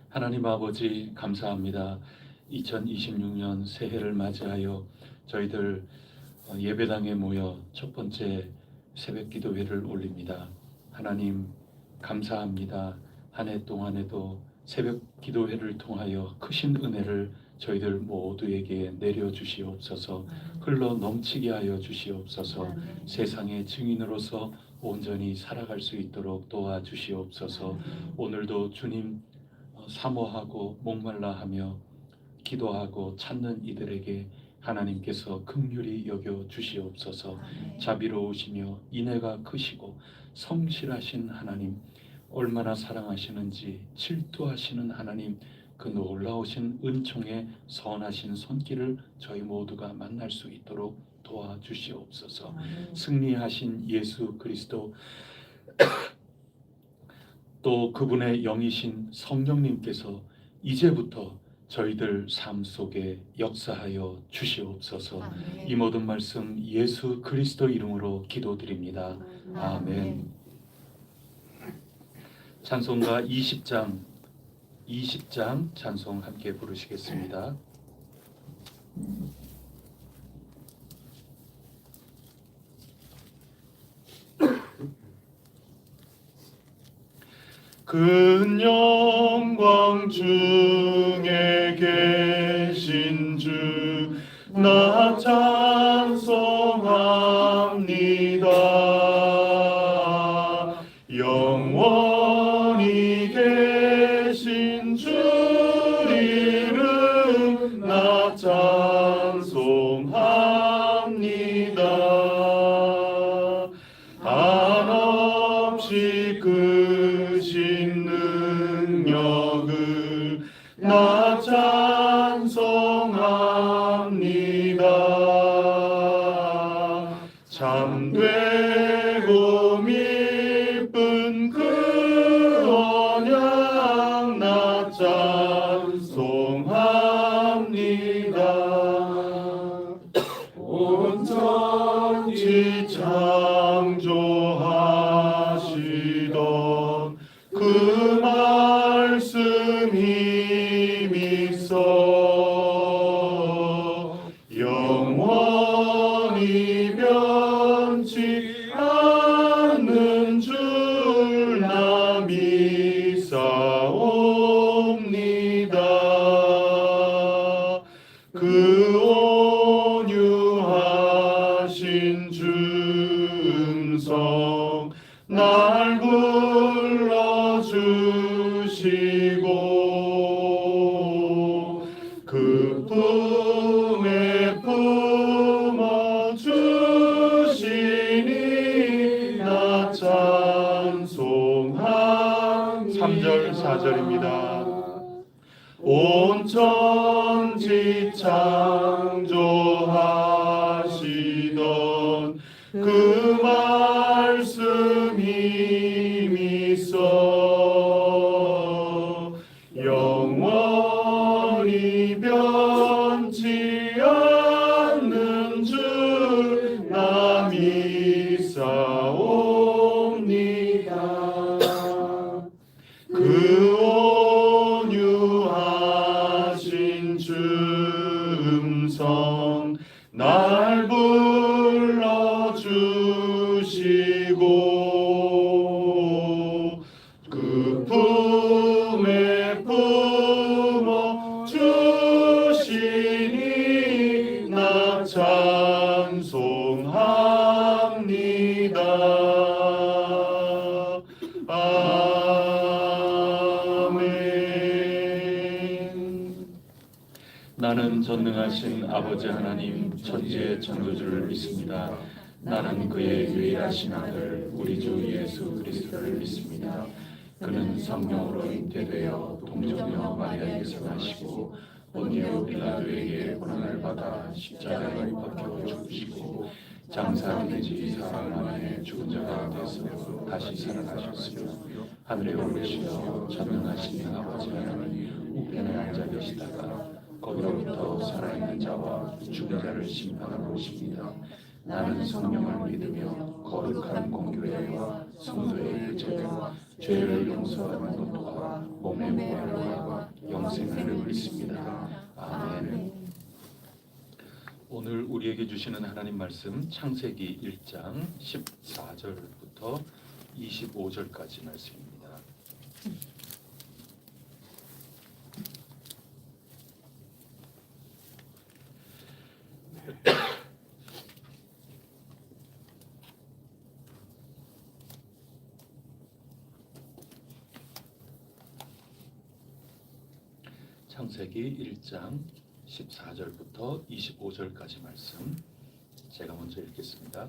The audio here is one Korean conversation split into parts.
하나님 아버지 감사합니다. 2026년 새해를 맞이하여 저희들 예배당에 모여 첫 번째 새벽 기도회를 올립니다. 하나님 감사합니다. 한 해 동안에도 새벽 기도회를 통하여 크신 은혜를 저희들 모두에게 내려주시옵소서. 흘러 넘치게 하여 주시옵소서. 세상의 증인으로서 온전히 살아갈 수 있도록 도와주시옵소서. 오늘도 주님 사모하고 목말라하며 기도하고 찾는 이들에게 하나님께서 긍휼히 여겨 주시옵소서. 자비로우시며 인애가 크시고 성실하신 하나님, 얼마나 사랑하시는지 질투하시는 하나님, 그 놀라우신 은총의 선하신 손길을 저희 모두가 만날 수 있도록 도와주시옵소서. 승리하신 예수 그리스도, 또 그분의 영이신 성령님께서 이제부터 저희들 삶 속에 역사하여 주시옵소서. 이 모든 말씀 예수 그리스도 이름으로 기도드립니다. 아멘. 찬송가 20장 찬송 함께 부르시겠습니다. 큰 영광 중에 계신 주 나 찬송합니다. 영원히 계신 주 이름 나 찬송합니다. 한없이 크신 능력을 나 찬송합니다. 참되고 미쁜 그 언약 나 찬송합니다. 온 천지 창조하시던 그 말씀 힘있어 영원히 변치 않는 줄 나 믿사옵니다. 그 온유하신 주 음성 날 불러주시고 그 품에 품어주시니 나 찬송합니다. 3절 4절입니다. 온 천지 창조하시던 그 말씀 힘있어 영원히 변치 않는 줄 나 믿사옵니다. 그 온유하신 주 음성 날 불러주시고 그 품에 품어주시니 나 찬송합니다. 나는 전능하신 아버지 하나님 천지의 창조주를 믿습니다. 나는 그의 유일하신 아들 우리 주 예수 그리스도를 믿습니다. 그는 성령으로 잉태되어 동정녀 마리아에게서 나시고 본디오 빌라도에게 고난을 받아 십자가에 못 박혀 죽으시고 장사되는 지 사흘 만에 죽은 자 가운데서 다시 살아나셨으며 하늘에 오르시어 전능하신 아버지 하나님 우편에 앉아 계시다가 거기로부터 살아있는 자와 죽은 자를 심판하러 오십니다. 나는 성령을 믿으며 거룩한 공교회와 성도의 교제와 죄를 용서하는 것과 몸의 부활과 영생을 믿습니다. 아멘. 오늘 우리에게 주시는 하나님 말씀 창세기 1장 14절부터 25절까지 말씀입니다. 창세기 1장 14절부터 25절까지 말씀 제가 먼저 읽겠습니다.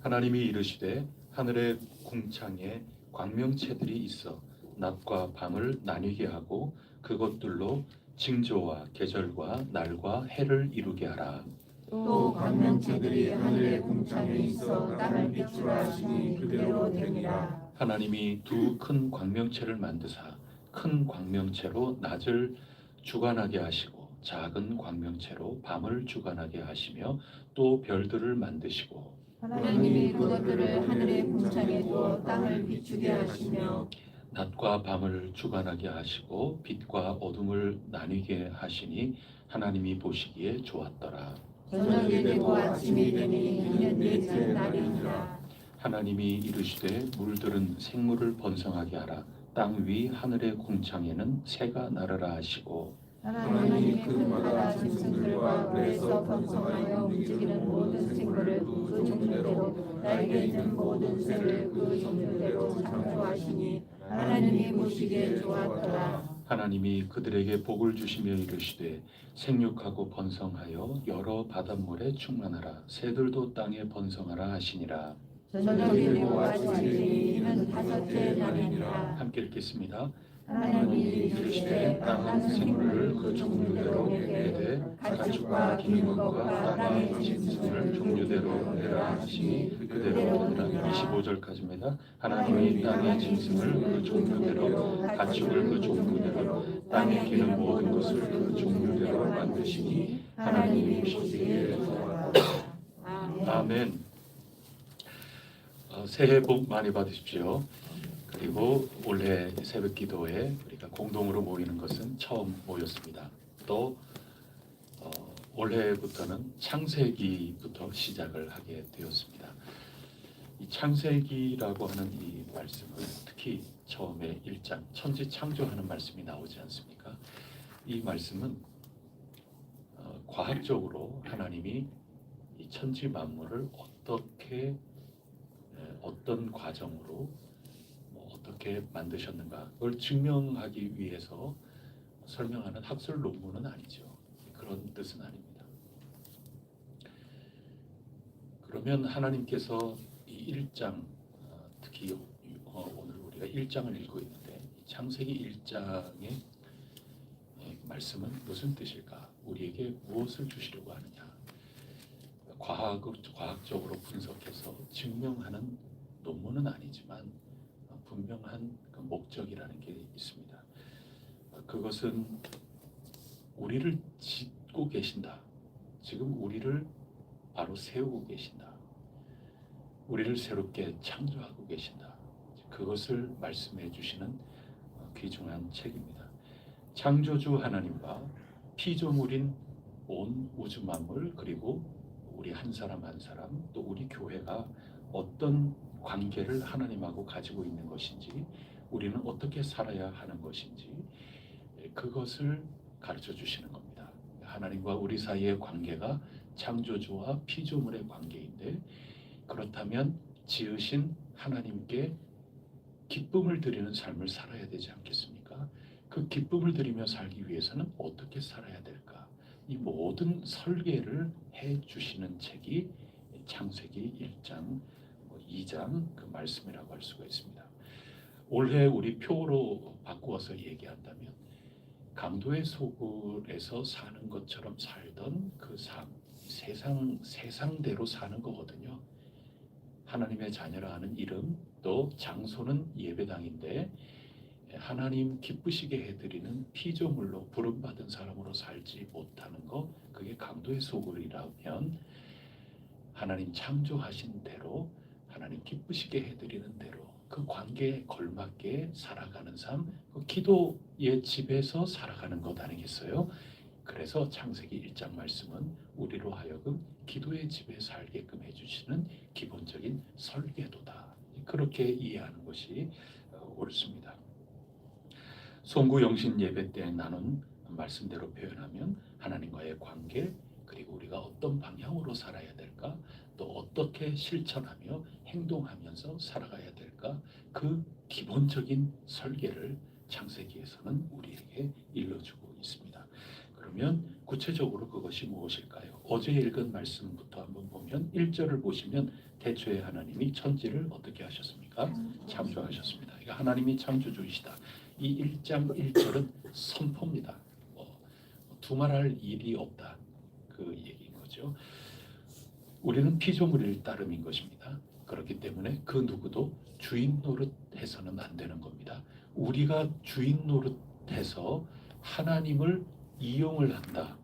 하나님이 이르시되 하늘의 궁창에 광명체들이 있어 낮과 밤을 나뉘게 하고 그것들로 징조와 계절과 날과 해를 이루게 하라. 또 광명체들이 하늘의 궁창에 있어 땅을 비추라 하시니 그대로 되니라. 하나님이 두 큰 광명체를 만드사 큰 광명체로 낮을 주관하게 하시고 작은 광명체로 밤을 주관하게 하시며 또 별들을 만드시고 하나님이 그것들을 하늘의 궁창에 두어 땅을 비추게 하시며 낮과 밤을 주관하게 하시고 빛과 어둠을 나뉘게 하시니 하나님이 보시기에 좋았더라. 저녁이 되고 아침이 되니 이는 넷째 날이니라. 하나님이 이르시되 물들은 생물을 번성하게 하라. 땅 위 하늘의 궁창에는 새가 날으라 하시고 하나님이 그 바다 짐승들과 물에서 번성하여 움직이는 모든 생물을 그 종류대로 날개 있는 모든 새를 그 종류대로 창조하시니 하나님이 보시기에 좋았더라. 하나님이 그들에게 복을 주시며 이르시되 생육하고 번성하여 여러 바닷물에 충만하라. 새들도 땅에 번성하라 하시니라. 저녁이 되고 아침이 되니 이는 다섯째 날이니라. 함께 읽겠습니다. 하나님이 이르시되 땅한 생물을 그 종류대로 내되 가축과 기는 것과 땅의 짐승을 종류대로 내라 하시니 그대로 되니라. 25절까지입니다. 하나님이 땅의 짐승을 그 종류대로 가축을 그 종류대로 땅에 기는 모든 것을 그 종류대로 만드시니 하나님이 보시기에 좋았더라. 아멘. 새해 복 많이 받으십시오. 그리고 올해 새벽 기도에 우리가 공동으로 모이는 것은 처음 모였습니다. 또 올해부터는 창세기부터 시작을 하게 되었습니다. 이 창세기라고 하는 이 말씀은 특히 처음에 1장 천지 창조하는 말씀이 나오지 않습니까? 이 말씀은 과학적으로 하나님이 이 천지 만물을 어떤 과정으로 어떻게 만드셨는가 그걸 증명하기 위해서 설명하는 학술 논문은 아니죠. 그런 뜻은 아닙니다. 그러면 하나님께서 이 1장 특히 오늘 우리가 1장을 읽고 있는데 창세기 1장의 말씀은 무슨 뜻일까? 우리에게 무엇을 주시려고 하느냐? 과학적으로 분석해서 증명하는 논문은 아니지만 분명한 그 목적이라는 게 있습니다. 그것은 우리를 짓고 계신다. 지금 우리를 바로 세우고 계신다. 우리를 새롭게 창조하고 계신다. 그것을 말씀해 주시는 귀중한 책입니다. 창조주 하나님과 피조물인 온 우주 만물 그리고 우리 한 사람 한 사람 또 우리 교회가 어떤 관계를 하나님하고 가지고 있는 것인지 우리는 어떻게 살아야 하는 것인지 그것을 가르쳐 주시는 겁니다. 하나님과 우리 사이의 관계가 창조주와 피조물의 관계인데 그렇다면 지으신 하나님께 기쁨을 드리는 삶을 살아야 되지 않겠습니까? 그 기쁨을 드리며 살기 위해서는 어떻게 살아야 될까? 이 모든 설계를 해 주시는 책이 창세기 1장, 2장 그 말씀이라고 할 수가 있습니다. 올해 우리 표로 바꾸어서 얘기한다면 강도의 소굴에서 사는 것처럼 살던 그 삶, 세상대로 사는 거거든요. 하나님의 자녀라 하는 이름, 또 장소는 예배당인데 하나님 기쁘시게 해드리는 피조물로 부름받은 사람으로 살지 못하는 것, 그게 강도의 소굴이라면 하나님 창조하신 대로 하나님 기쁘시게 해드리는 대로 그 관계에 걸맞게 살아가는 삶, 그 기도의 집에서 살아가는 것 아니겠어요? 그래서 창세기 1장 말씀은 우리로 하여금 기도의 집에 살게끔 해주시는 기본적인 설계도다. 그렇게 이해하는 것이 옳습니다. 송구영신 예배 때 나눈 말씀대로 표현하면 하나님과의 관계, 그리고 우리가 어떤 방향으로 살아야 될까, 또 어떻게 실천하며 행동하면서 살아가야 될까, 그 기본적인 설계를 창세기에서는 우리에게 일러주고 있습니다. 그러면 구체적으로 그것이 무엇일까요? 어제 읽은 말씀부터 한번 보면 1절을 보시면 태초에 하나님이 천지를 어떻게 하셨습니까? 창조하셨습니다. 그러니까 하나님이 창조주이시다. 이 1장 1절은 선포입니다. 두말할 일이 없다. 그 얘기인 거죠. 우리는 피조물일 따름인 것입니다. 그렇기 때문에 그 누구도 주인 노릇해서는 안 되는 겁니다. 우리가 주인 노릇해서 하나님을 이용을 한다.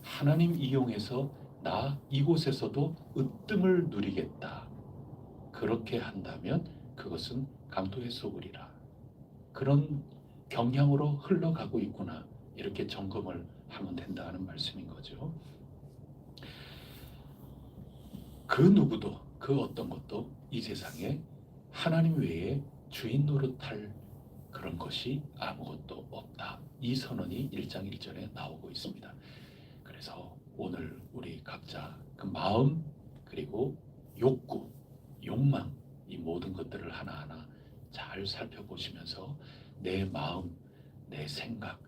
하나님 이용해서 나 이곳에서도 으뜸을 누리겠다. 그렇게 한다면 그것은 강도의 소굴이라. 그런 경향으로 흘러가고 있구나. 이렇게 점검을 하면 된다는 말씀인 거죠. 그 누구도 그 어떤 것도 이 세상에 하나님 외에 주인 노릇할 그런 것이 아무것도 없다. 이 선언이 1장 1절에 나오고 있습니다. 그래서 오늘 우리 각자 그 마음, 그리고 욕구, 욕망, 이 모든 것들을 하나하나 잘 살펴보시면서 내 마음, 내 생각,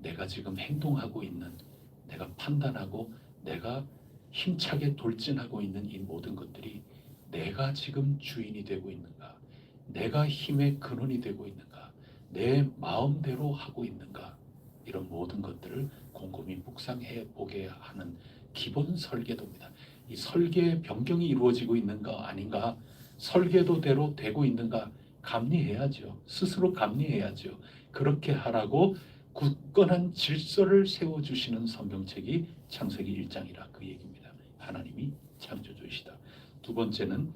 내가 지금 행동하고 있는, 내가 판단하고 내가 힘차게 돌진하고 있는 이 모든 것들이 내가 지금 주인이 되고 있는가, 내가 힘의 근원이 되고 있는가, 내 마음대로 하고 있는가, 이런 모든 것들을 곰곰이 묵상해 보게 하는 기본 설계도입니다. 이 설계 변경이 이루어지고 있는가 아닌가, 설계도대로 되고 있는가 감리해야죠. 스스로 감리해야죠. 그렇게 하라고 굳건한 질서를 세워주시는 성경책이 창세기 1장이라 그 얘기입니다. 하나님이 창조주이시다. 두 번째는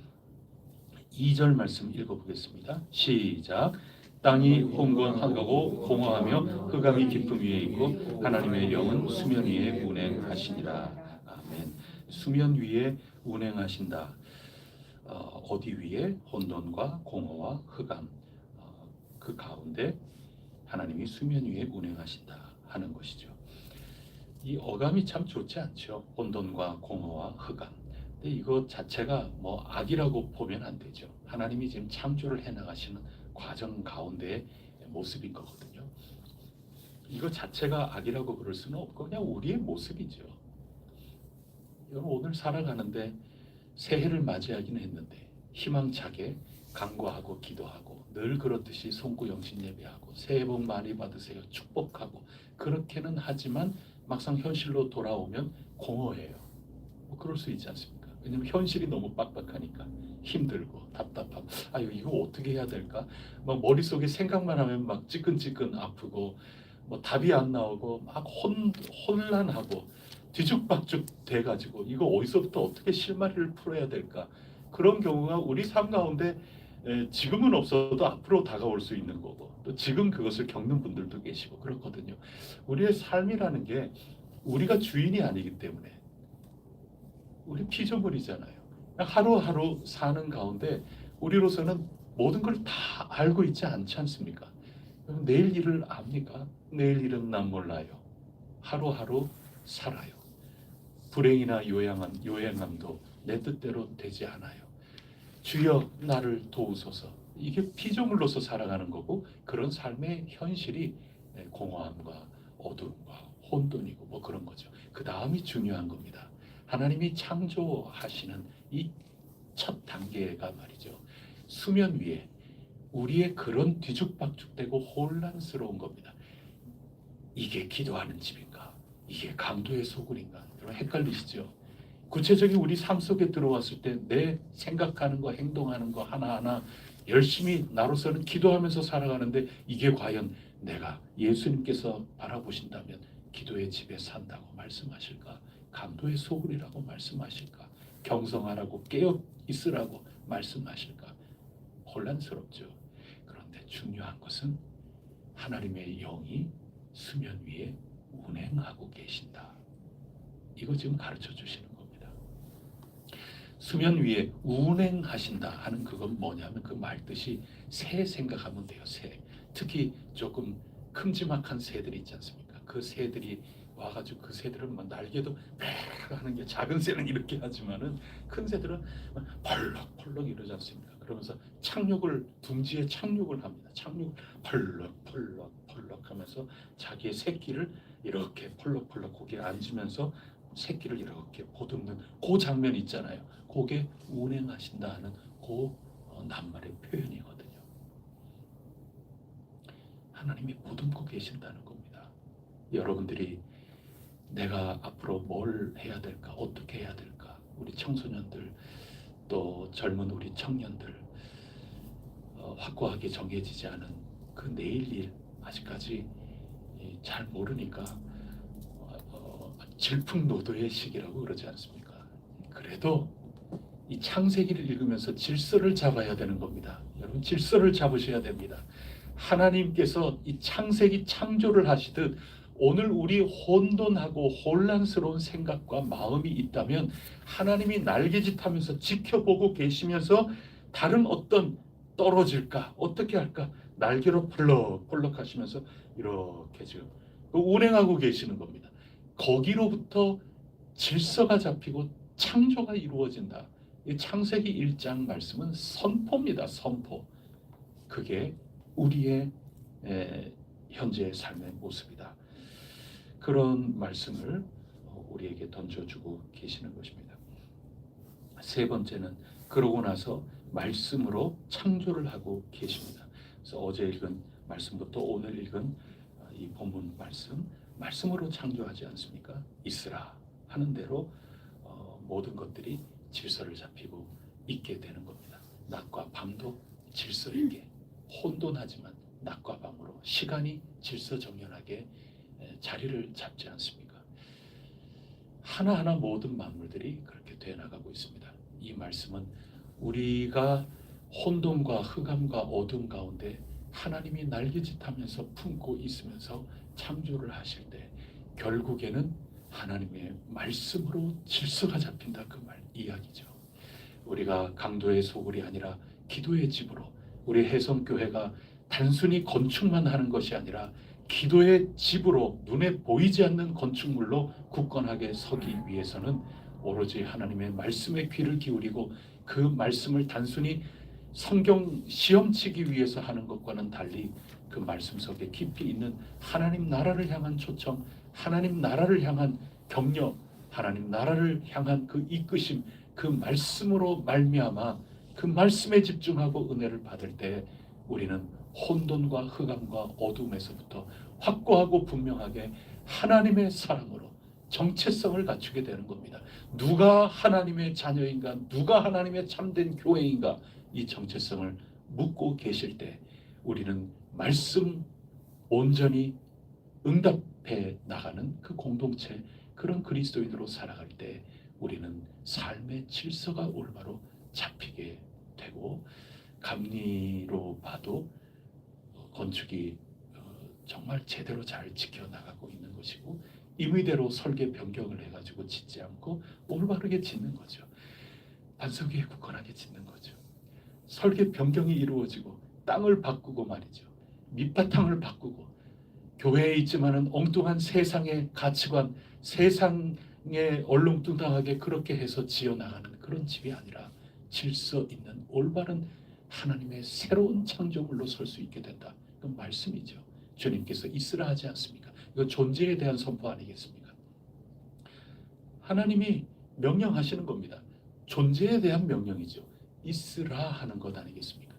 2절 말씀 읽어보겠습니다. 시작. 땅이 혼돈하고 공허하며 흑암이 깊음 위에 있고 하나님의 영은 수면 위에 운행하시니라. 아멘. 수면 위에 운행하신다. 어디 위에? 혼돈과 공허와 흑암, 그 가운데 하나님이 수면 위에 운행하신다 하는 것이죠. 이 어감이 참 좋지 않죠. 혼돈과 공허와 흑암. 근데 이거 자체가 뭐 악이라고 보면 안 되죠. 하나님이 지금 창조를 해나가시는 과정 가운데의 모습인 거거든요. 이거 자체가 악이라고 그럴 수는 없고 그냥 우리의 모습이죠. 여러분 오늘 살아가는데 새해를 맞이하기는 했는데 희망차게 간구하고 기도하고 늘 그렇듯이 송구영신 예배하고 새해 복 많이 받으세요 축복하고 그렇게는 하지만 막상 현실로 돌아오면 공허해요. 뭐 그럴 수 있지 않습니까? 왜냐면 현실이 너무 빡빡하니까 힘들고 답답하고 아유 이거 어떻게 해야 될까? 막 머릿속에 생각만 하면 막 찌끈찌끈 아프고 뭐 답이 안 나오고 막 혼란하고 뒤죽박죽 돼가지고 이거 어디서부터 어떻게 실마리를 풀어야 될까? 그런 경우가 우리 삶 가운데 지금은 없어도 앞으로 다가올 수 있는 거고 또 지금 그것을 겪는 분들도 계시고 그렇거든요. 우리의 삶이라는 게 우리가 주인이 아니기 때문에 우리 피조물이잖아요. 하루하루 사는 가운데 우리로서는 모든 걸 다 알고 있지 않지 않습니까? 내일 일을 압니까? 내일 일은 난 몰라요. 하루하루 살아요. 불행이나 요양함도 내 뜻대로 되지 않아요. 주여 나를 도우소서. 이게 피조물로서 살아가는 거고 그런 삶의 현실이 공허함과 어두움과 혼돈이고 뭐 그런 거죠. 그 다음이 중요한 겁니다. 하나님이 창조하시는 이 첫 단계가 말이죠. 수면 위에 우리의 그런 뒤죽박죽되고 혼란스러운 겁니다. 이게 기도하는 집인가? 이게 강도의 소굴인가? 여러분 헷갈리시죠? 구체적인 우리 삶 속에 들어왔을 때 내 생각하는 거 행동하는 거 하나하나 열심히 나로서는 기도하면서 살아가는데 이게 과연 내가 예수님께서 바라보신다면 기도의 집에 산다고 말씀하실까? 강도의 소굴이라고 말씀하실까? 경성하라고 깨어 있으라고 말씀하실까? 혼란스럽죠. 그런데 중요한 것은 하나님의 영이 수면 위에 운행하고 계신다. 이거 지금 가르쳐 주시는 겁니다. 수면 위에 운행하신다 하는 그건 뭐냐면 그 말뜻이 새 생각하면 돼요. 새. 특히 조금 큼지막한 새들이 있지 않습니까? 그 새들이 와가지고 그 새들은 막 날개도 팍 하는 게 작은 새는 이렇게 하지만은 큰 새들은 펄럭펄럭 이러지 않습니까? 그러면서 착륙을 둥지에 착륙을 합니다. 착륙 펄럭펄럭 하면서 자기의 새끼를 이렇게 펄럭펄럭 거기에 앉으면서 새끼를 이렇게 보듬는 그 장면 있잖아요. 그게 운행하신다 하는 그 낱말의 표현이거든요. 하나님이 보듬고 계신다는 겁니다. 여러분들이 내가 앞으로 뭘 해야 될까? 어떻게 해야 될까? 우리 청소년들 또 젊은 우리 청년들 확고하게 정해지지 않은 그 내일 일 아직까지 잘 모르니까 질풍노도의 시기라고 그러지 않습니까? 그래도 이 창세기를 읽으면서 질서를 잡아야 되는 겁니다. 여러분 질서를 잡으셔야 됩니다. 하나님께서 이 창세기 창조를 하시듯 오늘 우리 혼돈하고 혼란스러운 생각과 마음이 있다면 하나님이 날개짓하면서 지켜보고 계시면서 다른 어떤 떨어질까 어떻게 할까 날개로 펄럭펄럭 하시면서 이렇게 지금 운행하고 계시는 겁니다. 거기로부터 질서가 잡히고 창조가 이루어진다. 이 창세기 1장 말씀은 선포입니다. 선포. 그게 우리의 현재의 삶의 모습이다. 그런 말씀을 우리에게 던져주고 계시는 것입니다. 세 번째는 그러고 나서 말씀으로 창조를 하고 계십니다. 그래서 어제 읽은 말씀부터 오늘 읽은 이 본문 말씀으로 창조하지 않습니까? 있으라 하는 대로 모든 것들이 질서를 잡히고 있게 되는 겁니다. 낮과 밤도 질서 있게 혼돈하지만 낮과 밤으로 시간이 질서정연하게 자리를 잡지 않습니까? 하나하나 모든 만물들이 그렇게 되어 나가고 있습니다. 이 말씀은 우리가 혼돈과 흑암과 어둠 가운데 하나님이 날개짓하면서 품고 있으면서 창조를 하실 때 결국에는 하나님의 말씀으로 질서가 잡힌다 그 말 이야기죠. 우리가 강도의 소굴이 아니라 기도의 집으로 우리 혜성교회가 단순히 건축만 하는 것이 아니라 기도의 집으로 눈에 보이지 않는 건축물로 굳건하게 서기 위해서는 오로지 하나님의 말씀에 귀를 기울이고 그 말씀을 단순히 성경 시험치기 위해서 하는 것과는 달리 그 말씀 속에 깊이 있는 하나님 나라를 향한 초청, 하나님 나라를 향한 격려, 하나님 나라를 향한 그 이끄심, 그 말씀으로 말미암아 그 말씀에 집중하고 은혜를 받을 때 우리는 혼돈과 흑암과 어둠에서부터 확고하고 분명하게 하나님의 사랑으로 정체성을 갖추게 되는 겁니다. 누가 하나님의 자녀인가, 누가 하나님의 참된 교회인가, 이 정체성을 묻고 계실 때 우리는 말씀 온전히 응답해 나가는 그 공동체, 그런 그리스도인으로 살아갈 때 우리는 삶의 질서가 올바로 잡히게 되고 감리로 봐도 건축이 정말 제대로 잘 지켜나가고 있는 것이고 임의대로 설계 변경을 해가지고 짓지 않고 올바르게 짓는 거죠. 반석 위에 굳건하게 짓는 거죠. 설계 변경이 이루어지고 땅을 바꾸고 말이죠. 밑바탕을 바꾸고 교회에 있지만은 엉뚱한 세상의 가치관, 세상에 얼렁뚱땅하게 그렇게 해서 지어나가는 그런 집이 아니라 질서 있는 올바른 하나님의 새로운 창조물로 설 수 있게 된다. 그 말씀이죠. 주님께서 있으라 하지 않습니까? 이거 존재에 대한 선포 아니겠습니까? 하나님이 명령하시는 겁니다. 존재에 대한 명령이죠. 있으라 하는 것 아니겠습니까?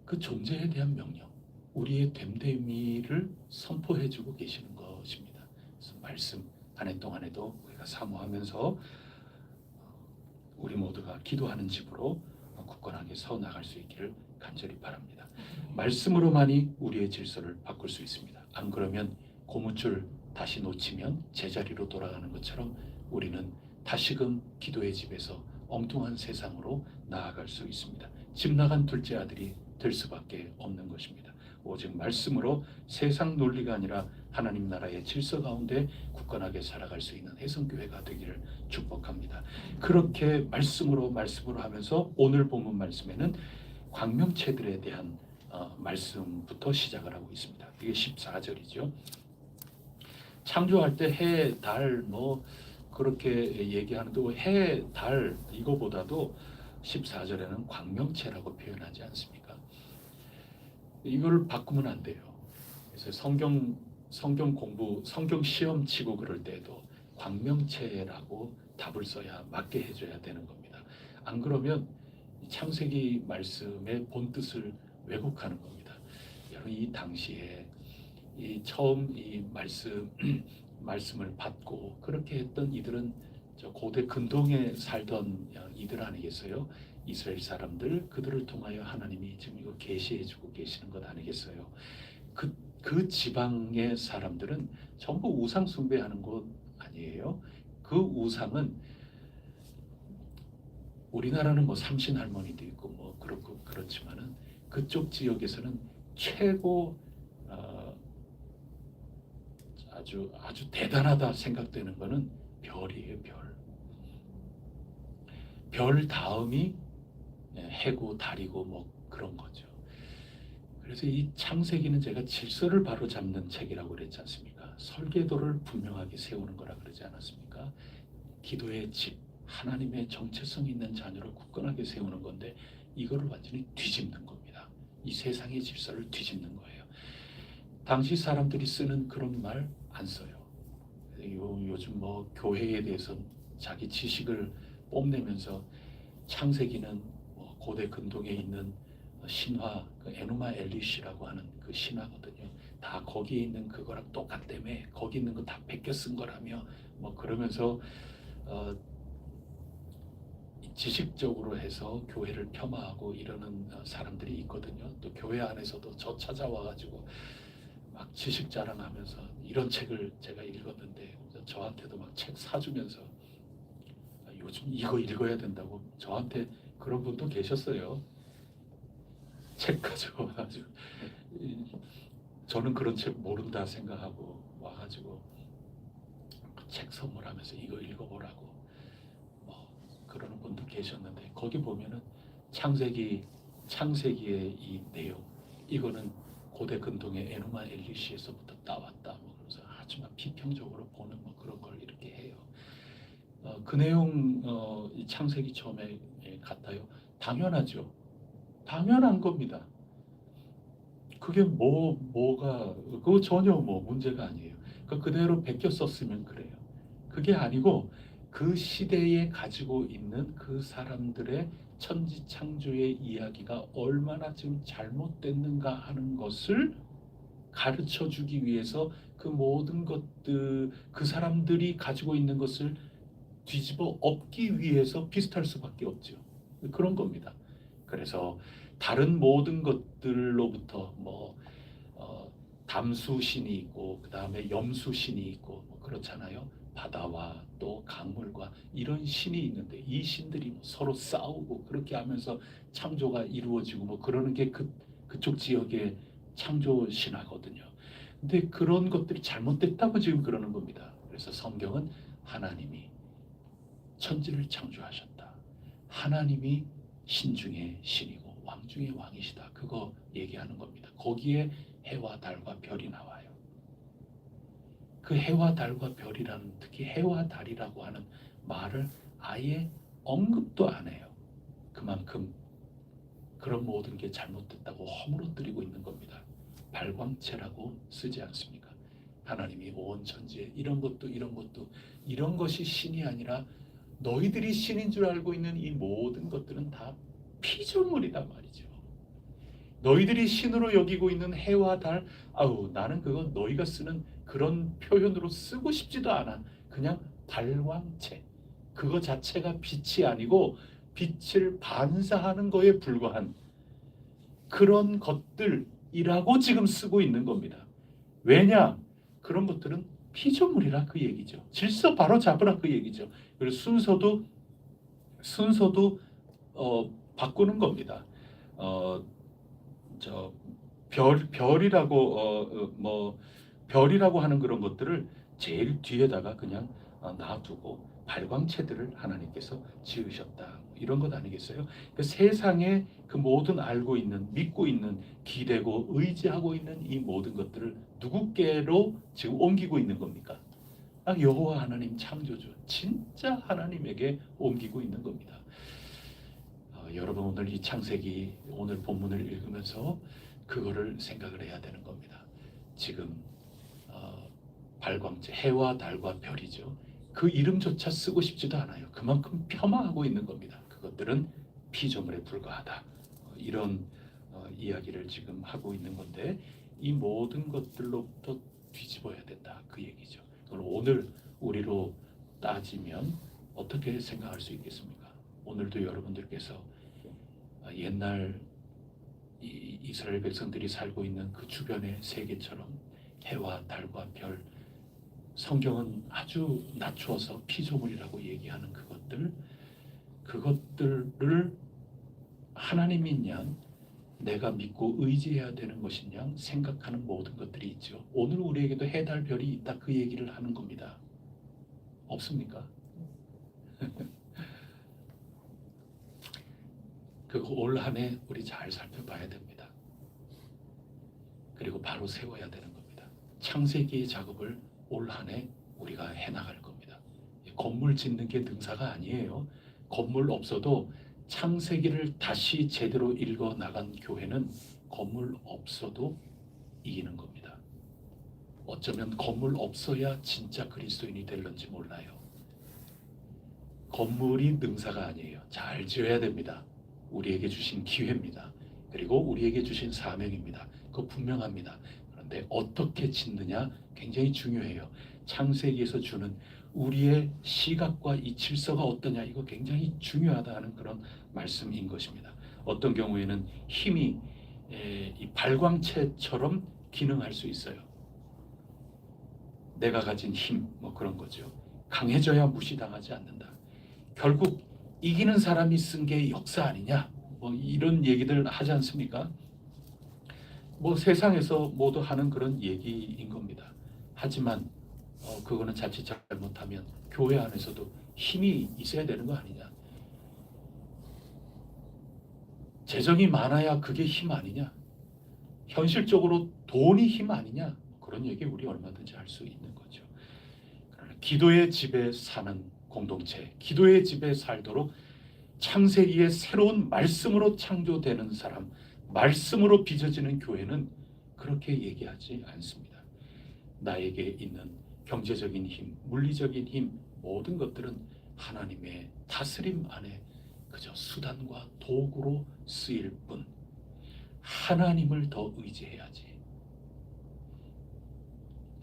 그 존재에 대한 명령, 우리의 됨됨이를 선포해주고 계시는 것입니다. 그래서 말씀 한 해 동안에도 우리가 사모하면서 우리 모두가 기도하는 집으로 굳건하게 서 나갈 수 있기를 간절히 바랍니다. 말씀으로만이 우리의 질서를 바꿀 수 있습니다. 안 그러면 고무줄 다시 놓치면 제자리로 돌아가는 것처럼 우리는 다시금 기도의 집에서 엉뚱한 세상으로 나아갈 수 있습니다. 집 나간 둘째 아들이 될 수밖에 없는 것입니다. 오직 말씀으로 세상 논리가 아니라 하나님 나라의 질서 가운데 굳건하게 살아갈 수 있는 혜성교회가 되기를 축복합니다. 그렇게 말씀으로 하면서 오늘 본문 말씀에는 광명체들에 대한 말씀부터 시작을 하고 있습니다. 이게 14절이죠. 창조할 때 해, 달 그렇게 얘기하는데 해, 달 이거보다도 14절에는 광명체라고 표현하지 않습니까? 이걸 바꾸면 안 돼요. 그래서 성경 공부, 성경 시험 치고 그럴 때도 광명체라고 답을 써야 맞게 해줘야 되는 겁니다. 안 그러면 창세기 말씀의 본 뜻을 왜곡하는 겁니다. 여러분 이 당시에 처음 이 말씀을 받고 그렇게 했던 이들은 저 고대 근동에 살던 이들 아니겠어요? 이스라엘 사람들, 그들을 통하여 하나님이 지금 이거 계시해주고 계시는 것 아니겠어요? 그 지방의 사람들은 전부 우상 숭배하는 곳 아니에요? 그 우상은 우리나라는 삼신 할머니도 있고 그렇고 그렇지만은 그쪽 지역에서는 최고 아주 대단하다 생각되는 것은 별이에요. 별 다음이 해고 달이고 그런 거죠. 그래서 이 창세기는 제가 질서를 바로 잡는 책이라고 그랬지 않습니까? 설계도를 분명하게 세우는 거라 그러지 않았습니까? 기도의 집, 하나님의 정체성 있는 자녀를 굳건하게 세우는 건데 이거를 완전히 뒤집는 겁니다. 이 세상의 질서를 뒤집는 거예요. 당시 사람들이 쓰는 그런 말 안 써요. 요즘 교회에 대해서 자기 지식을 뽐내면서 창세기는 고대 근동에 있는 신화, 그 에누마 엘리시라고 하는 그 신화거든요. 다 거기에 있는 그거랑 똑같다며, 거기 있는 거 다 베껴 쓴 거라며 그러면서 지식적으로 해서 교회를 폄하하고 이러는 사람들이 있거든요. 또 교회 안에서도 저 찾아와가지고 막 지식 자랑하면서 이런 책을 제가 읽었는데 저한테도 막 책 사주면서 요즘 이거 읽어야 된다고 저한테 그런 분도 계셨어요. 책 가지고 와가지고 저는 그런 책 모른다 생각하고 와가지고 책 선물하면서 이거 읽어보라고 그러는 분도 계셨는데 거기 보면은 창세기의 이 내용 이거는 고대 근동의 에누마 엘리시에서부터 따왔다 그러면서 아주 비평적으로 보는 그런 걸 이렇게 해요. 그 내용 이 창세기 처음에 같아요. 당연하죠. 당연한 겁니다. 그게 뭐가 그거 전혀 문제가 아니에요. 그대로 베껴 썼으면 그래요. 그게 아니고 그 시대에 가지고 있는 그 사람들의 천지창조의 이야기가 얼마나 지금 잘못됐는가 하는 것을 가르쳐주기 위해서 그 모든 것들 그 사람들이 가지고 있는 것을 뒤집어 엎기 위해서 비슷할 수밖에 없죠. 그런 겁니다. 그래서 다른 모든 것들로부터 담수신이 있고 그 다음에 염수신이 있고 그렇잖아요. 바다와 또 강물과 이런 신이 있는데 이 신들이 서로 싸우고 그렇게 하면서 창조가 이루어지고 그러는 게 그쪽 지역의 창조 신화거든요. 근데 그런 것들이 잘못됐다고 지금 그러는 겁니다. 그래서 성경은 하나님이 천지를 창조하셨다. 하나님이 신 중에 신이고 왕 중에 왕이시다. 그거 얘기하는 겁니다. 거기에 해와 달과 별이 나와요. 그 해와 달과 별이라는 특히 해와 달이라고 하는 말을 아예 언급도 안 해요. 그만큼 그런 모든 게 잘못됐다고 허물어뜨리고 있는 겁니다. 발광체라고 쓰지 않습니까? 하나님이 온 천지에 이런 것도 이런 것이 신이 아니라 너희들이 신인 줄 알고 있는 이 모든 것들은 다 피조물이단 말이죠. 너희들이 신으로 여기고 있는 해와 달, 나는 그거 너희가 쓰는 그런 표현으로 쓰고 싶지도 않아. 그냥 발광체. 그거 자체가 빛이 아니고 빛을 반사하는 거에 불과한 그런 것들이라고 지금 쓰고 있는 겁니다. 왜냐? 그런 것들은 피조물이라 그 얘기죠. 질서 바로 잡으라 그 얘기죠. 그리고 순서도 바꾸는 겁니다. 어, 저 별이라고 별이라고 하는 그런 것들을 제일 뒤에다가 그냥 놔두고 발광체들을 하나님께서 지으셨다. 이런 것 아니겠어요? 그 세상에 그 모든 알고 있는, 믿고 있는, 기대고 의지하고 있는 이 모든 것들을 누구께로 지금 옮기고 있는 겁니까? 여호와 하나님 창조주 진짜 하나님에게 옮기고 있는 겁니다. 여러분 오늘 이 창세기 오늘 본문을 읽으면서 그거를 생각을 해야 되는 겁니다. 지금 발광체 해와 달과 별이죠. 그 이름조차 쓰고 싶지도 않아요. 그만큼 폄하하고 있는 겁니다. 그것들은 피조물에 불과하다. 이런 이야기를 지금 하고 있는 건데 이 모든 것들로부터 뒤집어야 된다. 그 얘기죠. 오늘 우리로 따지면 어떻게 생각할 수 있겠습니까? 오늘도 여러분들께서 옛날 이스라엘 백성들이 살고 있는 그 주변의 세계처럼 해와 달과 별, 성경은 아주 낮추어서 피조물이라고 얘기하는 그것들을 하나님인 양 내가 믿고 의지해야 되는 것인 양 생각하는 모든 것들이 있죠. 오늘 우리에게도 해, 달, 별이 있다 그 얘기를 하는 겁니다. 없습니까? 그거 올 한 해 우리 잘 살펴봐야 됩니다. 그리고 바로 세워야 되는 겁니다. 창세기의 작업을 올 한 해 우리가 해나갈 겁니다. 건물 짓는 게 능사가 아니에요. 건물 없어도 창세기를 다시 제대로 읽어 나간 교회는 건물 없어도 이기는 겁니다. 어쩌면 건물 없어야 진짜 그리스도인이 될런지 몰라요. 건물이 능사가 아니에요. 잘 지어야 됩니다. 우리에게 주신 기회입니다. 그리고 우리에게 주신 사명입니다. 그거 분명합니다. 그런데 어떻게 짓느냐 굉장히 중요해요. 창세기에서 주는 우리의 시각과 이 질서가 어떠냐 이거 굉장히 중요하다는 그런 말씀인 것입니다. 어떤 경우에는 힘이 이 발광체처럼 기능할 수 있어요. 내가 가진 힘 그런 거죠. 강해져야 무시당하지 않는다. 결국 이기는 사람이 쓴 게 역사 아니냐 이런 얘기들 하지 않습니까? 세상에서 모두 하는 그런 얘기인 겁니다. 하지만 그거는 자칫 잘못하면 교회 안에서도 힘이 있어야 되는 거 아니냐. 재정이 많아야 그게 힘 아니냐. 현실적으로 돈이 힘 아니냐. 그런 얘기 우리 얼마든지 할 수 있는 거죠. 그러나 기도의 집에 사는 공동체, 기도의 집에 살도록 창세기의 새로운 말씀으로 창조되는 사람, 말씀으로 빚어지는 교회는 그렇게 얘기하지 않습니다. 나에게 있는 경제적인 힘, 물리적인 힘 모든 것들은 하나님의 다스림 안에 그저 수단과 도구로 쓰일 뿐 하나님을 더 의지해야지.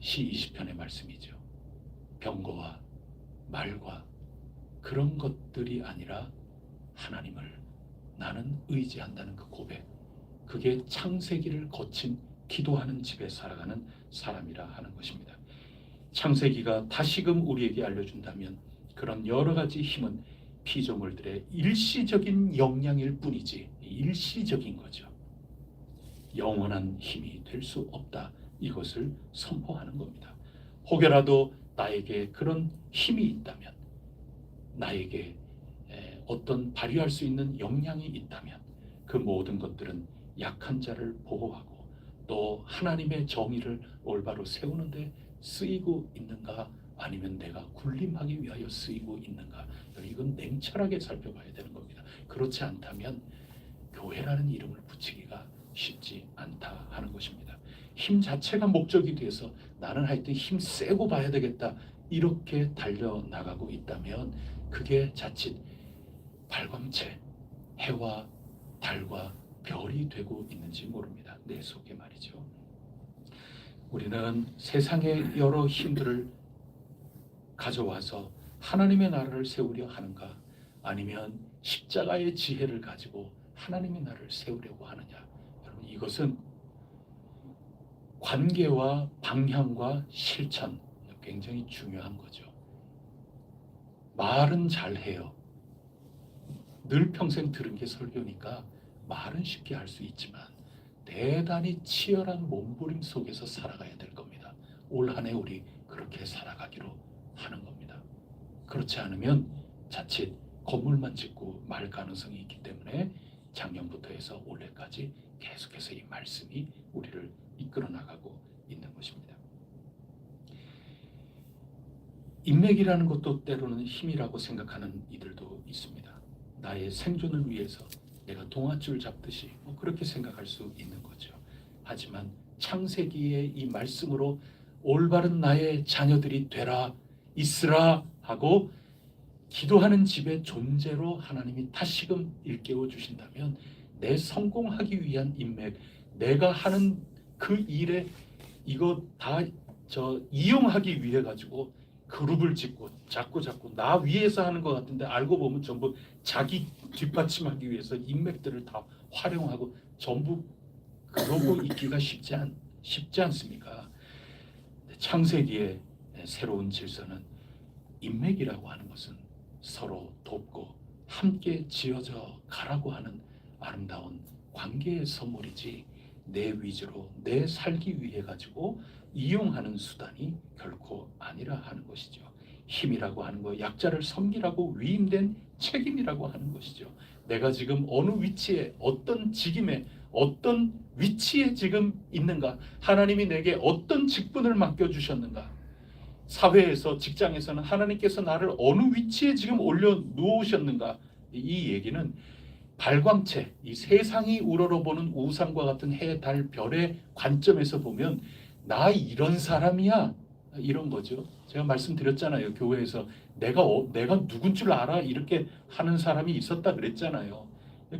시 20편의 말씀이죠. 병거와 말과 그런 것들이 아니라 하나님을 나는 의지한다는 그 고백, 그게 창세기를 거친 기도하는 집에 살아가는 사람이라 하는 것입니다. 창세기가 다시금 우리에게 알려준다면 그런 여러 가지 힘은 피조물들의 일시적인 영향일 뿐이지 일시적인 거죠. 영원한 힘이 될 수 없다. 이것을 선포하는 겁니다. 혹여라도 나에게 그런 힘이 있다면, 나에게 어떤 발휘할 수 있는 역량이 있다면 그 모든 것들은 약한 자를 보호하고 또 하나님의 정의를 올바로 세우는 데 쓰이고 있는가 아니면 내가 군림하기 위하여 쓰이고 있는가, 이건 냉철하게 살펴봐야 되는 겁니다. 그렇지 않다면 교회라는 이름을 붙이기가 쉽지 않다 하는 것입니다. 힘 자체가 목적이 돼서 나는 하여튼 힘 세고 봐야 되겠다 이렇게 달려나가고 있다면 그게 자칫 발광체, 해와 달과 별이 되고 있는지 모릅니다. 내 속에 말이죠. 우리는 세상의 여러 힘들을 가져와서 하나님의 나라를 세우려 하는가, 아니면 십자가의 지혜를 가지고 하나님의 나라를 세우려고 하느냐. 여러분, 이것은 관계와 방향과 실천 굉장히 중요한 거죠. 말은 잘해요. 늘 평생 들은 게 설교니까 말은 쉽게 할 수 있지만 대단히 치열한 몸부림 속에서 살아가야 될 겁니다. 올 한 해 우리 그렇게 살아가기로 하는 겁니다. 그렇지 않으면 자칫 건물만 짓고 말 가능성이 있기 때문에 작년부터 해서 올해까지 계속해서 이 말씀이 우리를 이끌어 나가고 있는 것입니다. 인맥이라는 것도 때로는 힘이라고 생각하는 이들도 있습니다. 나의 생존을 위해서 내가 동아줄 잡듯이 그렇게 생각할 수 있는 거죠. 하지만 창세기의 이 말씀으로 올바른 나의 자녀들이 되라, 있으라 하고 기도하는 집의 존재로 하나님이 다시금 일깨워 주신다면 내 성공하기 위한 인맥, 내가 하는 그 일에 이거 다 이용하기 위해 가지고 그룹을 짓고 자꾸 나 위해서 하는 것 같은데 알고 보면 전부 자기 뒷받침하기 위해서 인맥들을 다 활용하고 전부 그러고 있기가 쉽지 않습니까? 창세기의 새로운 질서는 인맥이라고 하는 것은 서로 돕고 함께 지어져 가라고 하는 아름다운 관계의 선물이지 내 위주로 내 살기 위해 가지고 이용하는 수단이 결코 아니라 하는 것이죠. 힘이라고 하는 거, 약자를 섬기라고 위임된 책임이라고 하는 것이죠. 내가 지금 어느 위치에, 어떤 직임에, 어떤 위치에 지금 있는가, 하나님이 내게 어떤 직분을 맡겨주셨는가, 사회에서, 직장에서는 하나님께서 나를 어느 위치에 지금 올려놓으셨는가, 이 얘기는 발광체, 이 세상이 우러러보는 우상과 같은 해, 달, 별의 관점에서 보면 나 이런 사람이야, 이런 거죠. 제가 말씀드렸잖아요. 교회에서 내가 누군 줄 알아? 이렇게 하는 사람이 있었다 그랬잖아요.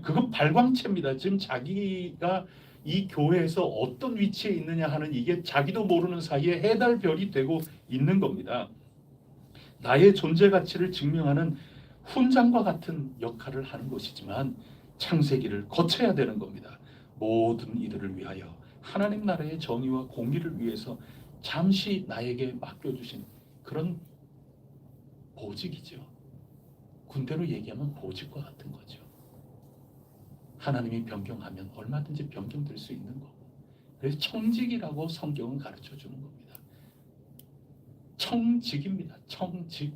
그건 발광체입니다. 지금 자기가 이 교회에서 어떤 위치에 있느냐 하는 이게 자기도 모르는 사이에 해, 달, 별이 되고 있는 겁니다. 나의 존재 가치를 증명하는 훈장과 같은 역할을 하는 것이지만 창세기를 거쳐야 되는 겁니다. 모든 이들을 위하여 하나님 나라의 정의와 공의를 위해서 잠시 나에게 맡겨주신 그런 보직이죠. 군대로 얘기하면 보직과 같은 거죠. 하나님이 변경하면 얼마든지 변경될 수 있는 거고, 그래서 청직이라고 성경은 가르쳐 주는 겁니다. 청직입니다. 청직.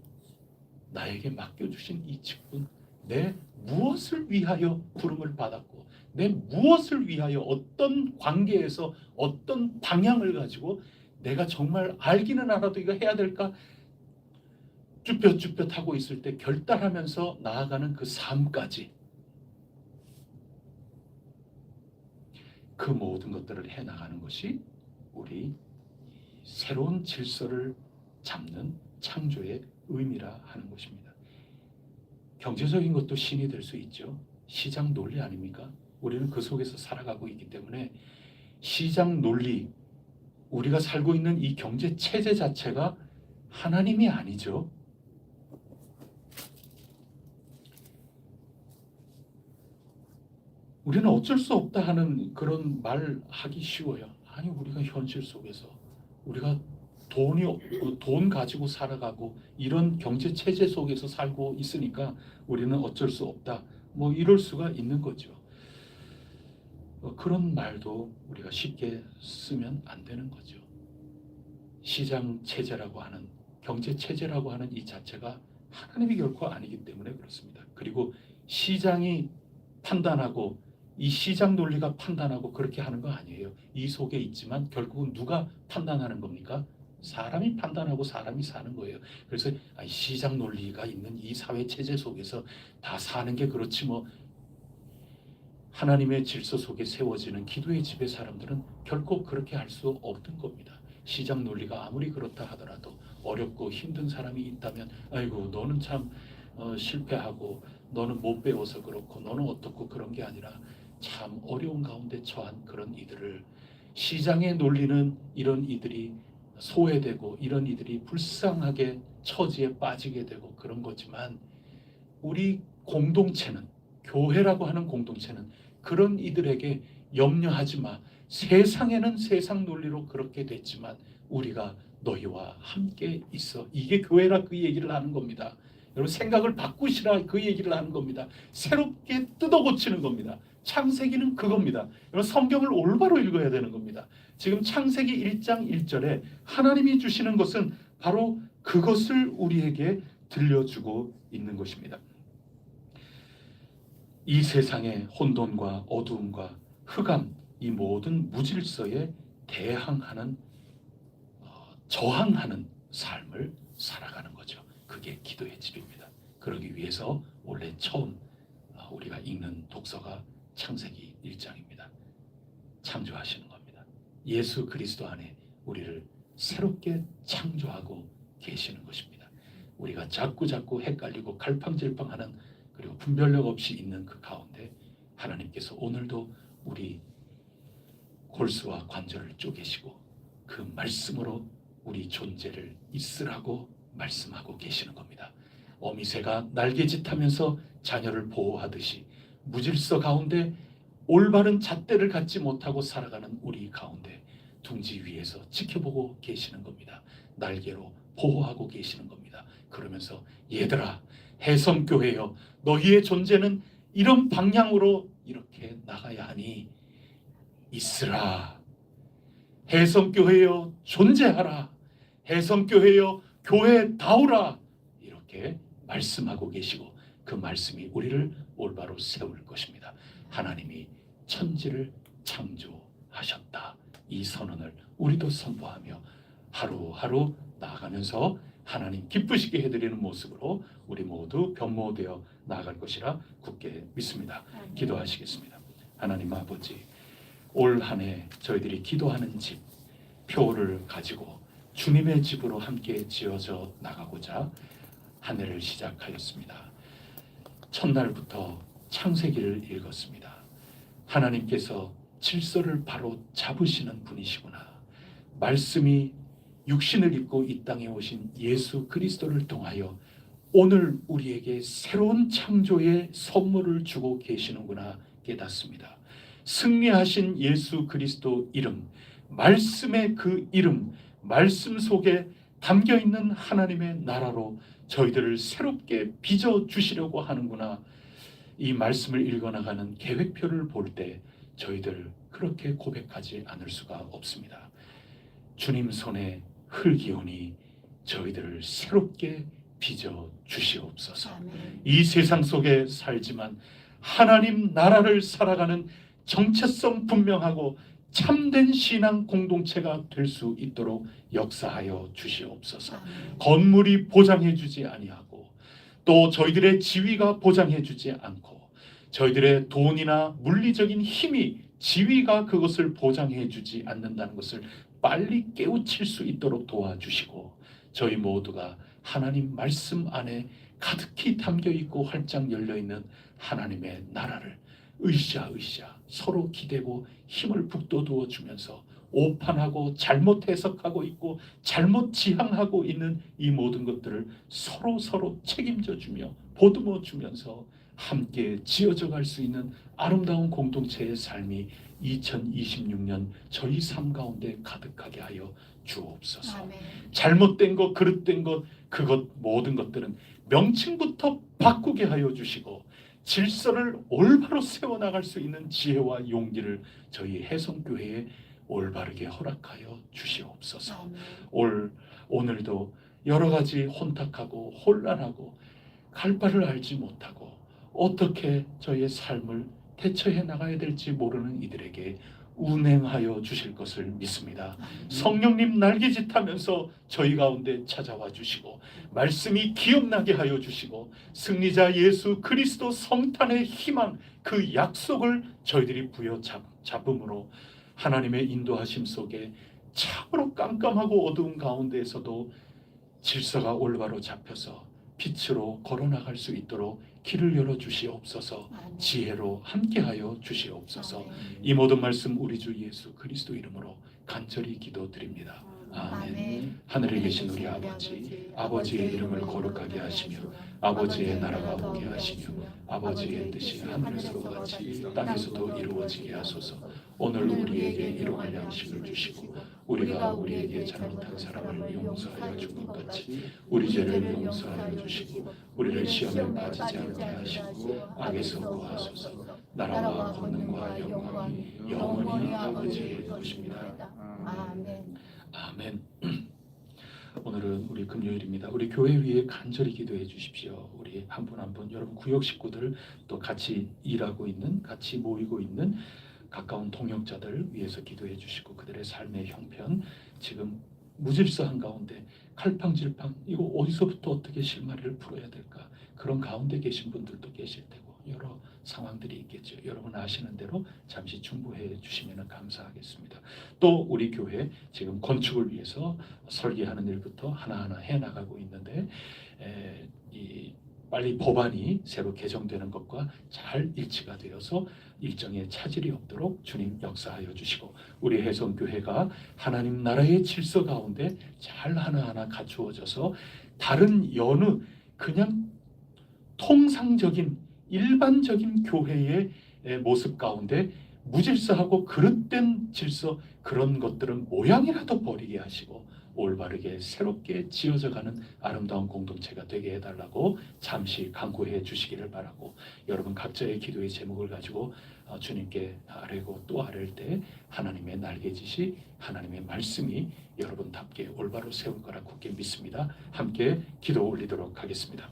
나에게 맡겨주신 이 직분, 내 무엇을 위하여 부름을 받았고 내 무엇을 위하여 어떤 관계에서 어떤 방향을 가지고 내가 정말 알기는 알아도 이거 해야 될까 쭈뼛쭈뼛 하고 있을 때 결단하면서 나아가는 그 삶까지, 그 모든 것들을 해나가는 것이 우리 새로운 질서를 잡는 창조의 의미라 하는 것입니다. 경제적인 것도 신이 될 수 있죠. 시장 논리 아닙니까? 우리는 그 속에서 살아가고 있기 때문에 시장 논리, 우리가 살고 있는 이 경제 체제 자체가 하나님이 아니죠. 우리는 어쩔 수 없다 하는 그런 말 하기 쉬워요. 아니, 우리가 현실 속에서 우리가 돈 가지고 살아가고 이런 경제 체제 속에서 살고 있으니까 우리는 어쩔 수 없다, 이럴 수가 있는 거죠. 그런 말도 우리가 쉽게 쓰면 안 되는 거죠. 시장 체제라고 하는, 경제 체제라고 하는 이 자체가 하나님이 결코 아니기 때문에 그렇습니다. 그리고 시장이 판단하고 이 시장 논리가 판단하고 그렇게 하는 거 아니에요. 이 속에 있지만 결국은 누가 판단하는 겁니까? 사람이 판단하고 사람이 사는 거예요. 그래서 시장 논리가 있는 이 사회 체제 속에서 다 사는 게 그렇지 하나님의 질서 속에 세워지는 기도의 집의 사람들은 결코 그렇게 할 수 없는 겁니다. 시장 논리가 아무리 그렇다 하더라도 어렵고 힘든 사람이 있다면 아이고 너는 참 실패하고 너는 못 배워서 그렇고 너는 어떻고, 그런 게 아니라 참 어려운 가운데 처한 그런 이들을, 시장의 논리는 이런 이들이 소외되고 이런 이들이 불쌍하게 처지에 빠지게 되고 그런 거지만 우리 공동체는, 교회라고 하는 공동체는 그런 이들에게 염려하지 마. 세상에는 세상 논리로 그렇게 됐지만 우리가 너희와 함께 있어. 이게 교회라 그 얘기를 하는 겁니다. 여러분 생각을 바꾸시라 그 얘기를 하는 겁니다. 새롭게 뜯어 고치는 겁니다. 창세기는 그겁니다. 여러분 성경을 올바로 읽어야 되는 겁니다. 지금 창세기 1장 1절에 하나님이 주시는 것은 바로 그것을 우리에게 들려주고 있는 것입니다. 이 세상의 혼돈과 어두움과 흑암, 이 모든 무질서에 대항하는 저항하는 삶을 살아가는 거죠. 그게 기도의 집입니다. 그러기 위해서 원래 처음 우리가 읽는 독서가 창세기 1장입니다. 창조하시는 겁니다. 예수 그리스도 안에 우리를 새롭게 창조하고 계시는 것입니다. 우리가 자꾸 헷갈리고 갈팡질팡하는 그리고 분별력 없이 있는 그 가운데 하나님께서 오늘도 우리 골수와 관절을 쪼개시고 그 말씀으로 우리 존재를 있으라고 말씀하고 계시는 겁니다. 어미새가 날개짓하면서 자녀를 보호하듯이 무질서 가운데 올바른 잣대를 갖지 못하고 살아가는 우리 가운데 둥지 위에서 지켜보고 계시는 겁니다. 날개로 보호하고 계시는 겁니다. 그러면서 얘들아, 해성교회여, 너희의 존재는 이런 방향으로 이렇게 나가야 하니 있으라. 해성교회여 존재하라. 해성교회여 교회다우라. 이렇게 말씀하고 계시고 그 말씀이 우리를 올바로 세울 것입니다. 하나님이 천지를 창조하셨다. 이 선언을 우리도 선포하며 하루하루 나아가면서 하나님 기쁘시게 해드리는 모습으로 우리 모두 변모되어 나아갈 것이라 굳게 믿습니다. 기도하시겠습니다. 하나님 아버지, 올 한 해 저희들이 기도하는 집 표를 가지고 주님의 집으로 함께 지어져 나가고자 한 해를 시작하였습니다. 첫날부터 창세기를 읽었습니다. 하나님께서 질서를 바로 잡으시는 분이시구나. 말씀이 육신을 입고 이 땅에 오신 예수 그리스도를 통하여 오늘 우리에게 새로운 창조의 선물을 주고 계시는구나 깨닫습니다. 승리하신 예수 그리스도 이름, 말씀의 그 이름, 말씀 속에 담겨있는 하나님의 나라로 저희들을 새롭게 빚어주시려고 하는구나. 이 말씀을 읽어나가는 계획표를 볼 때 저희들 그렇게 고백하지 않을 수가 없습니다. 주님 손에 흙이 오니 저희들을 새롭게 빚어주시옵소서. 이 세상 속에 살지만 하나님 나라를 살아가는 정체성 분명하고 참된 신앙 공동체가 될 수 있도록 역사하여 주시옵소서. 건물이 보장해 주지 아니하고 또 저희들의 지위가 보장해 주지 않고 저희들의 돈이나 물리적인 힘이 지위가 그것을 보장해 주지 않는다는 것을 빨리 깨우칠 수 있도록 도와주시고 저희 모두가 하나님 말씀 안에 가득히 담겨 있고 활짝 열려 있는 하나님의 나라를 으쌰으쌰 서로 기대고 힘을 북돋워 주면서 오판하고 잘못 해석하고 있고 잘못 지향하고 있는 이 모든 것들을 서로 책임져 주며 보듬어 주면서 함께 지어져 갈 수 있는 아름다운 공동체의 삶이 2026년 저희 삶 가운데 가득하게 하여 주옵소서. 아멘. 잘못된 것, 그릇된 것, 그것 모든 것들은 명칭부터 바꾸게 하여 주시고 질서를 올바로 세워나갈 수 있는 지혜와 용기를 저희 해성교회에 올바르게 허락하여 주시옵소서. 오늘도 여러 가지 혼탁하고 혼란하고 갈 바를 알지 못하고 어떻게 저희의 삶을 대처해 나가야 될지 모르는 이들에게 운행하여 주실 것을 믿습니다. 성령님 날개짓하면서 저희 가운데 찾아와 주시고 말씀이 기억나게 하여 주시고 승리자 예수 그리스도 성탄의 희망 그 약속을 저희들이 부여잡음으로 하나님의 인도하심 속에 참으로 깜깜하고 어두운 가운데에서도 질서가 올바로 잡혀서 빛으로 걸어나갈 수 있도록 길을 열어주시옵소서. 지혜로 함께하여 주시옵소서. 이 모든 말씀 우리 주 예수 그리스도 이름으로 간절히 기도드립니다. 아멘. 하늘에 계신 우리 아버지, 아버지의 이름을 거룩하게 하시며 아버지의 나라가 오게 하시며 아버지의 뜻이 하늘에서와 같이 땅에서도 이루어지게 하소서. 오늘 우리에게 일용할 양식을 주시고 우리가 우리에게 잘못한 사람을 용서하여 준 것 같이 우리 죄를 용서하여 주시고 우리를 시험에 빠지지 않게 하시고 악에서 구하소서. 나라와 권능과 영광이 영원히 아버지의 것입니다. 아멘. 아멘. 오늘은 우리 금요일입니다. 우리 교회 위에 간절히 기도해 주십시오. 우리 한 분 한 분 여러분 구역 식구들 또 같이 일하고 있는 같이 모이고 있는 가까운 동역자들 위해서 기도해 주시고 그들의 삶의 형편 지금 무질서한 가운데 갈팡질팡 이거 어디서부터 어떻게 실마리를 풀어야 될까 그런 가운데 계신 분들도 계실 테고 여러 상황들이 있겠죠. 여러분 아시는 대로 잠시 중보해 주시면 감사하겠습니다. 또 우리 교회 지금 건축을 위해서 설계하는 일부터 하나하나 해나가고 있는데 이 빨리 법안이 새로 개정되는 것과 잘 일치가 되어서 일정에 차질이 없도록 주님 역사하여 주시고 우리 혜성교회가 하나님 나라의 질서 가운데 잘 하나하나 갖추어져서 다른 여느 그냥 통상적인 일반적인 교회의 모습 가운데 무질서하고 그릇된 질서 그런 것들은 모양이라도 버리게 하시고 올바르게 새롭게 지어져가는 아름다운 공동체가 되게 해달라고 잠시 간구해 주시기를 바라고 여러분 각자의 기도의 제목을 가지고 주님께 아뢰고 또 아뢰일 때 하나님의 날개짓이 하나님의 말씀이 여러분답게 올바로 세울 거라 굳게 믿습니다. 함께 기도 올리도록 하겠습니다.